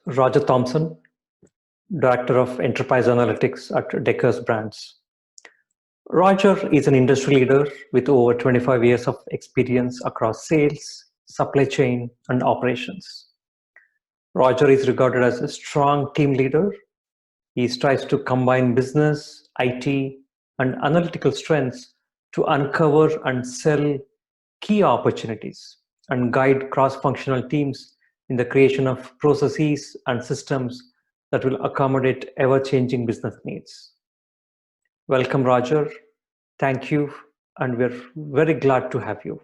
Roger Thompson, Director of Enterprise Analytics at Deckers Brands. Roger is an industry leader with over 25 years of experience across sales, supply chain, and operations. Roger is regarded as a strong team leader. He strives to combine business, IT, and analytical strengths to uncover and sell key opportunities and guide cross-functional teams in the creation of processes and systems that will accommodate ever-changing business needs. Welcome, Roger. Thank you, and we're very glad to have you.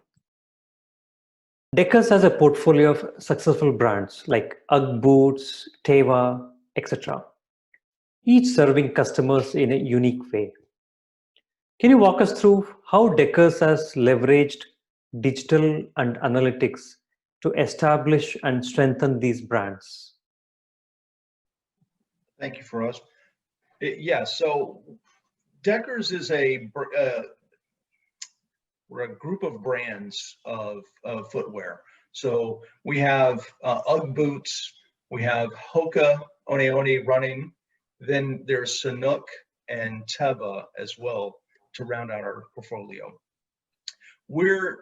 Deckers has a portfolio of successful brands like UGG boots, Teva, etc., each serving customers in a unique way. Can you walk us through how Deckers has leveraged digital and analytics to establish and strengthen these brands? Thank you, Feroz. Yeah, so Deckers is we're a group of brands of footwear. So we have UGG boots, we have Hoka, One running, then there's Sanuk and Teva as well to round out our portfolio. We're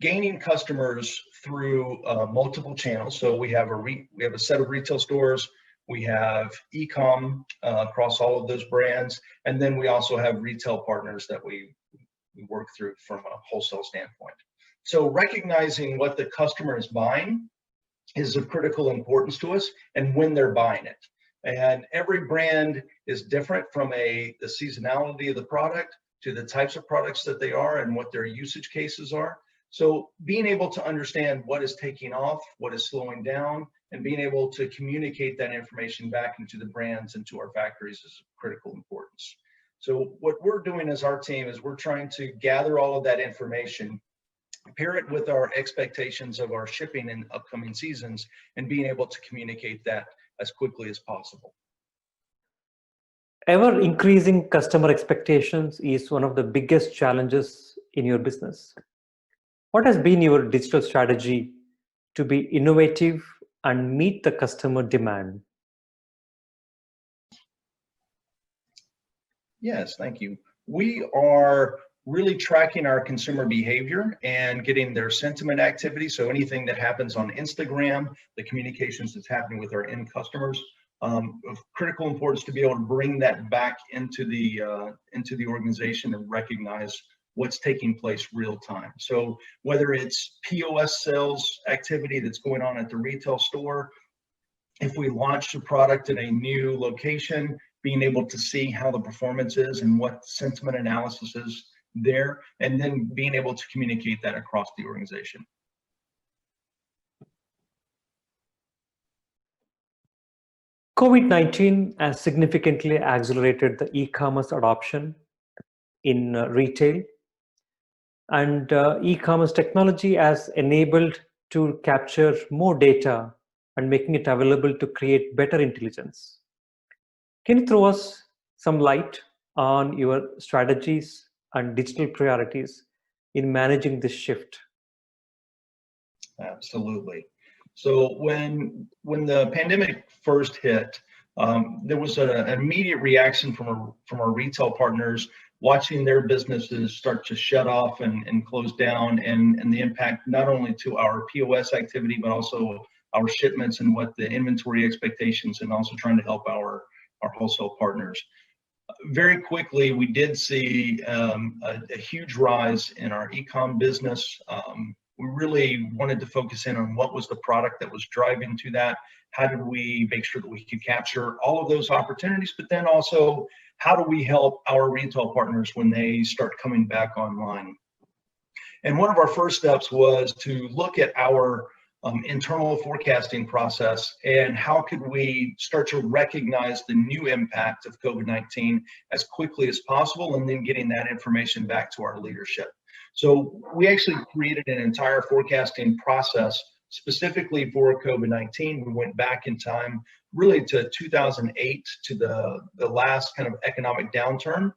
gaining customers through multiple channels. So we have a set of retail stores, we have e-com across all of those brands, and then we also have retail partners that we work through from a wholesale standpoint. So recognizing what the customer is buying is of critical importance to us and when they're buying it. And every brand is different from the seasonality of the product to the types of products that they are and what their usage cases are. So being able to understand what is taking off, what is slowing down, and being able to communicate that information back into the brands and to our factories is of critical importance. So what we're doing as our team is we're trying to gather all of that information, pair it with our expectations of our shipping in upcoming seasons, and being able to communicate that as quickly as possible. Ever increasing customer expectations is one of the biggest challenges in your business. What has been your digital strategy to be innovative and meet the customer demand? Yes, thank you. We are really tracking our consumer behavior and getting their sentiment activity. So anything that happens on Instagram, the communications that's happening with our end customers, of critical importance to be able to bring that back into the organization and recognize what's taking place real time. So whether it's POS sales activity that's going on at the retail store, if we launch a product in a new location, being able to see how the performance is and what sentiment analysis is there, and then being able to communicate that across the organization. COVID-19 has significantly accelerated the e-commerce adoption in retail, and e-commerce technology has enabled to capture more data and making it available to create better intelligence. Can you throw us some light on your strategies and digital priorities in managing this shift? Absolutely. So when the pandemic first hit, there was an immediate reaction from our retail partners, watching their businesses start to shut off and close down, and the impact not only to our POS activity, but also our shipments and what the inventory expectations, and also trying to help our wholesale partners. Very quickly, we did see a huge rise in our e-com business. We really wanted to focus in on what was the product that was driving to that. How did we make sure that we could capture all of those opportunities, but then also how do we help our retail partners when they start coming back online? And one of our first steps was to look at our internal forecasting process and how could we start to recognize the new impact of COVID-19 as quickly as possible, and then getting that information back to our leadership. So we actually created an entire forecasting process specifically for COVID-19. We went back in time really to 2008, to the last kind of economic downturn,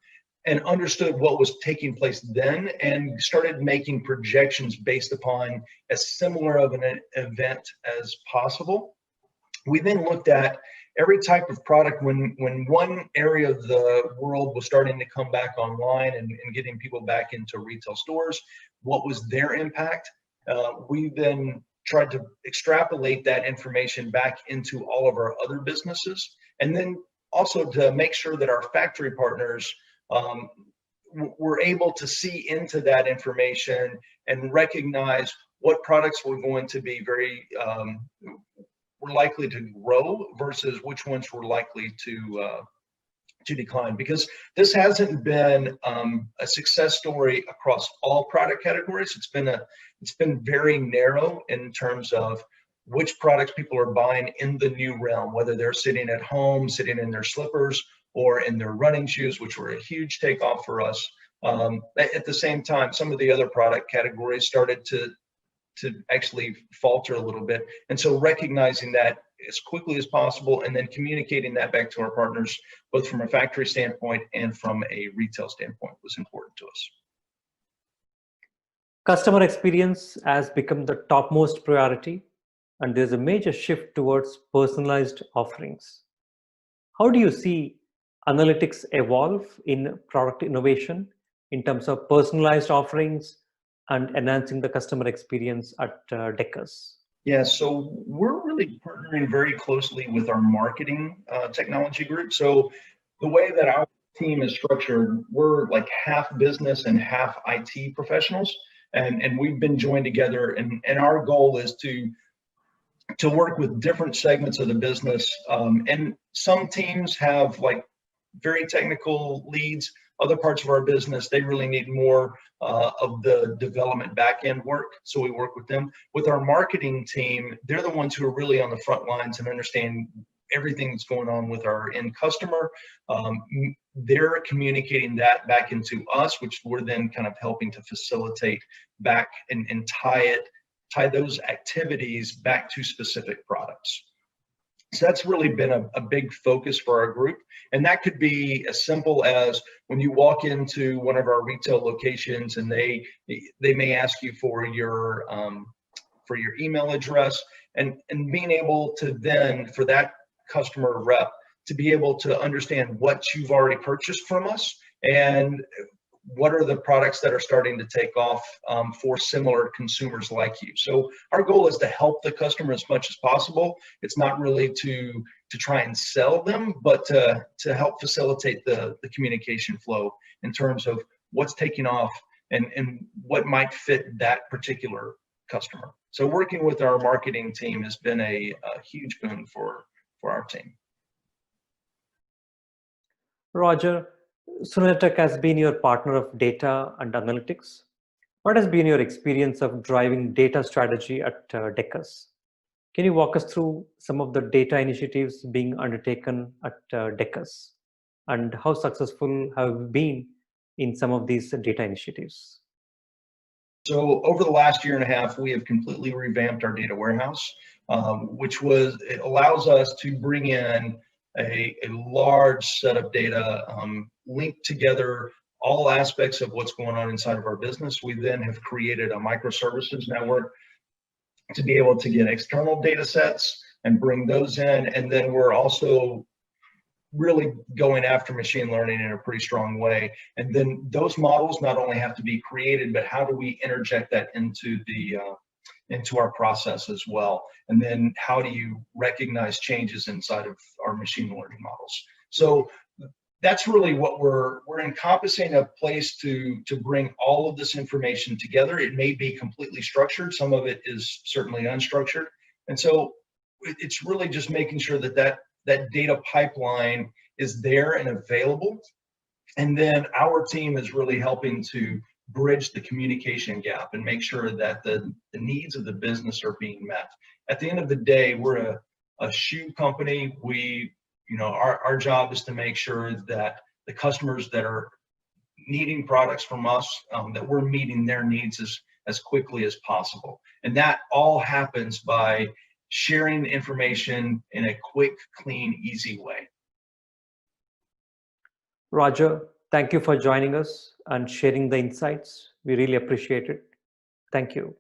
and understood what was taking place then and started making projections based upon as similar of an event as possible. We then looked at every type of product when one area of the world was starting to come back online and getting people back into retail stores, what was their impact? We then tried to extrapolate that information back into all of our other businesses, and then also to make sure that our factory partners were able to see into that information and recognize what products were going to be were likely to grow versus which ones were likely to decline, because this hasn't been a success story across all product categories. It's been very narrow in terms of which products people are buying in the new realm, whether they're sitting at home, sitting in their slippers, or in their running shoes, which were a huge takeoff for us. At the same time, some of the other product categories started to actually falter a little bit. And so recognizing that as quickly as possible and then communicating that back to our partners, both from a factory standpoint and from a retail standpoint, was important to us. Customer experience has become the topmost priority, and there's a major shift towards personalized offerings. How do you see analytics evolve in product innovation in terms of personalized offerings and enhancing the customer experience at Deckers? Yeah, so we're really partnering very closely with our marketing technology group. So the way that our team is structured, we're like half business and half IT professionals, and we've been joined together, and our goal is to work with different segments of the business. And some teams have like very technical leads. Other parts of our business, they really need more of the development back-end work, so we work with them. With our marketing team, they're the ones who are really on the front lines and understand everything that's going on with our end customer. They're communicating that back into us, which we're then kind of helping to facilitate back and tie those activities back to specific products. So that's really been a big focus for our group. And that could be as simple as when you walk into one of our retail locations and they may ask you for your email address, and being able to then, for that customer rep, to be able to understand what you've already purchased from us and what are the products that are starting to take off for similar consumers like you. So our goal is to help the customer as much as possible. It's not really to try and sell them, but to help facilitate the communication flow in terms of what's taking off and what might fit that particular customer. So working with our marketing team has been a huge boon for our team. Roger, SuneraTech has been your partner of data and analytics. What has been your experience of driving data strategy at Deckers? Can you walk us through some of the data initiatives being undertaken at Deckers, and how successful have you been in some of these data initiatives? So over the last year and a half, we have completely revamped our data warehouse, it allows us to bring in a large set of data, link together all aspects of what's going on inside of our business. We then have created a microservices network to be able to get external data sets and bring those in. And then we're also really going after machine learning in a pretty strong way. And then those models not only have to be created, but how do we interject that into our process as well? And then how do you recognize changes inside of our machine learning models? So that's really what we're encompassing, a place to bring all of this information together. It may be completely structured. Some of it is certainly unstructured. And so it's really just making sure that data pipeline is there and available. And then our team is really helping to bridge the communication gap and make sure that the needs of the business are being met. At the end of the day, we're a shoe company. Our job is to make sure that the customers that are needing products from us, that we're meeting their needs as quickly as possible. And that all happens by sharing information in a quick, clean, easy way. Roger, thank you for joining us and sharing the insights. We really appreciate it. Thank you.